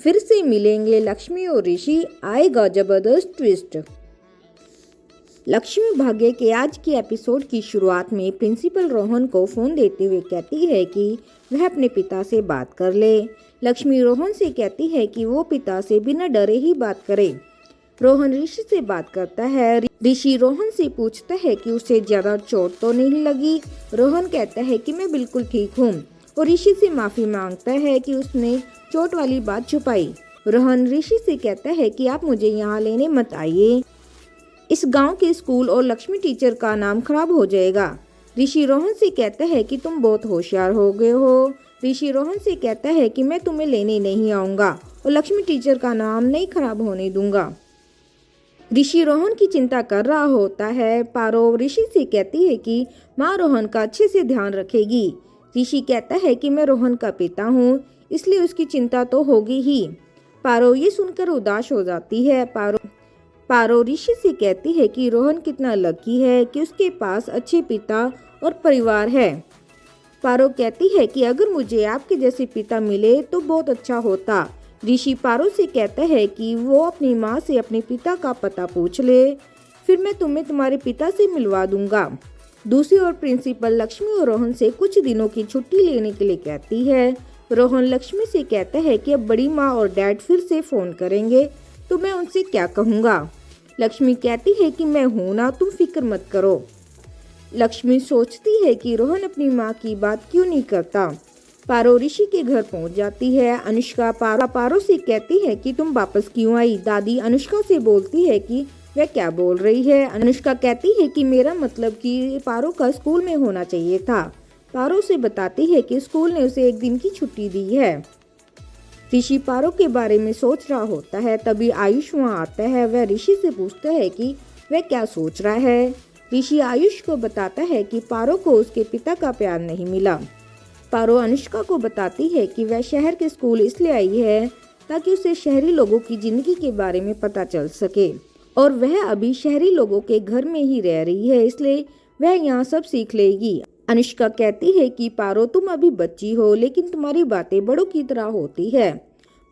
फिर से मिलेंगे लक्ष्मी और ऋषि, आएगा जबरदस्त ट्विस्ट। लक्ष्मी भाग्य के आज की एपिसोड की शुरुआत में प्रिंसिपल रोहन को फोन देते हुए कहती है कि वह अपने पिता से बात कर ले। लक्ष्मी रोहन से कहती है कि वो पिता से बिना डरे ही बात करे। रोहन ऋषि से बात करता है। ऋषि रोहन से पूछता है कि उसे ज्यादा चोट तो नहीं लगी। रोहन कहता है कि मैं बिल्कुल ठीक हूँ और ऋषि से माफी मांगता है कि उसने चोट वाली बात छुपाई। रोहन ऋषि से कहता है कि आप मुझे यहाँ लेने मत आइए, इस गांव के स्कूल और लक्ष्मी टीचर का नाम खराब हो जाएगा। ऋषि रोहन से कहता है कि तुम बहुत होशियार हो गए हो। ऋषि रोहन से कहता है कि मैं तुम्हें लेने नहीं आऊंगा और लक्ष्मी टीचर का नाम नहीं खराब होने दूंगा। ऋषि रोहन की चिंता कर रहा होता है। पारो ऋषि से कहती है कि माँ रोहन का अच्छे से ध्यान रखेगी। ऋषि कहता है कि मैं रोहन का पिता हूँ, इसलिए उसकी चिंता तो होगी ही। पारो ये सुनकर उदास हो जाती है। पारो ऋषि से कहती है कि रोहन कितना लकी है कि उसके पास अच्छे पिता और परिवार है। पारो कहती है कि अगर मुझे आपके जैसे पिता मिले तो बहुत अच्छा होता। ऋषि पारो से कहता है कि वो अपनी माँ से अपने पिता का पता पूछ ले, फिर मैं तुम्हें तुम्हारे पिता से मिलवा दूंगा। दूसरी ओर प्रिंसिपल लक्ष्मी और रोहन से कुछ दिनों की छुट्टी लेने के लिए कहती है। रोहन लक्ष्मी से कहता है कि अब बड़ी माँ और डैड फिर से फोन करेंगे तो मैं उनसे क्या कहूँगा। लक्ष्मी कहती है कि मैं हूं ना, तुम फिक्र मत करो। लक्ष्मी सोचती है कि रोहन अपनी माँ की बात क्यों नहीं करता। पारो ऋषि के घर पहुंच जाती है। अनुष्का पारो से कहती है कि तुम वापस क्यों आई। दादी अनुष्का से बोलती है कि वह क्या बोल रही है। अनुष्का कहती है कि मेरा मतलब कि पारो का स्कूल में होना चाहिए था। पारो से बताती है कि स्कूल ने उसे एक दिन की छुट्टी दी है। ऋषि पारो के बारे में सोच रहा होता है, तभी आयुष वहाँ आता है। वह ऋषि से पूछता है कि वह क्या सोच रहा है। ऋषि आयुष को बताता है कि पारो को उसके पिता का प्यार नहीं मिला। पारो अनुष्का को बताती है कि वह शहर के स्कूल इसलिए आई है ताकि उसे शहरी लोगों की जिंदगी के बारे में पता चल सके, और वह अभी शहरी लोगों के घर में ही रह रही है, इसलिए वह यहाँ सब सीख लेगी। अनुष्का कहती है कि पारो तुम अभी बच्ची हो लेकिन तुम्हारी बातें बड़ों की तरह होती है।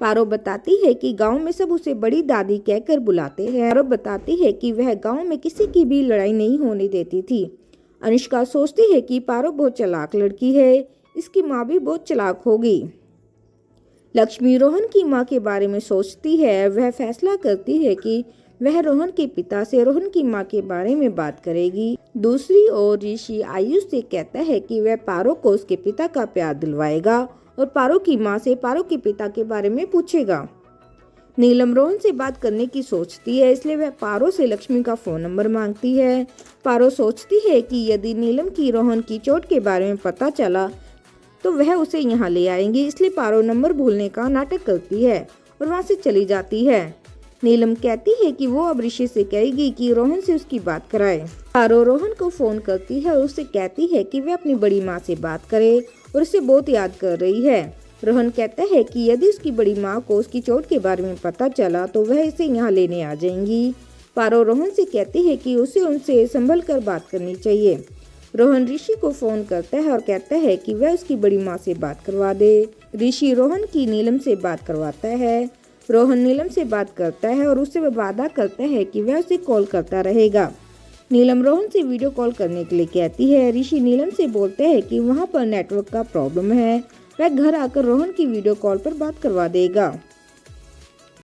पारो बताती है कि गांव में सब उसे बड़ी दादी कहकर बुलाते हैं। पारो बताती है कि वह गांव में किसी की भी लड़ाई नहीं होने देती थी। अनुष्का सोचती है कि पारो बहुत चालाक लड़की है, इसकी माँ भी बहुत चालाक होगी। लक्ष्मी रोहन की माँ के बारे में सोचती है। वह फैसला करती है कि वह रोहन के पिता से रोहन की माँ के बारे में बात करेगी। दूसरी ओर ऋषि आयुष से कहता है कि वह पारो को उसके पिता का प्यार दिलवाएगा और पारो की माँ से पारो के पिता के बारे में पूछेगा। नीलम रोहन से बात करने की सोचती है, इसलिए वह पारो से लक्ष्मी का फोन नंबर मांगती है। पारो सोचती है कि यदि नीलम की रोहन की चोट के बारे में पता चला तो वह उसे यहाँ ले आएंगी, इसलिए पारो नंबर भूलने का नाटक करती है और वहाँ से चली जाती है। नीलम कहती है कि वो अब ऋषि से कहेगी कि रोहन से उसकी बात कराए। पारो रोहन को फोन करती है और उससे कहती है कि वह अपनी बड़ी माँ से बात करे और उसे बहुत याद कर रही है। रोहन कहता है कि यदि उसकी बड़ी माँ को उसकी चोट के बारे में पता चला तो वह इसे यहाँ लेने आ जाएंगी। पारो रोहन से कहती है कि उसे उनसे संभल कर बात करनी चाहिए। रोहन ऋषि को फोन करता है और कहता है कि वह उसकी बड़ी माँ से बात करवा दे। ऋषि रोहन की नीलम से बात करवाता है। रोहन नीलम से बात करता है और उससे वादा करता है कि वह उसे कॉल करता रहेगा। नीलम रोहन से वीडियो कॉल करने के लिए कहती है। ऋषि नीलम से बोलते हैं कि वहाँ पर नेटवर्क का प्रॉब्लम है, वह घर आकर रोहन की वीडियो कॉल पर बात करवा देगा।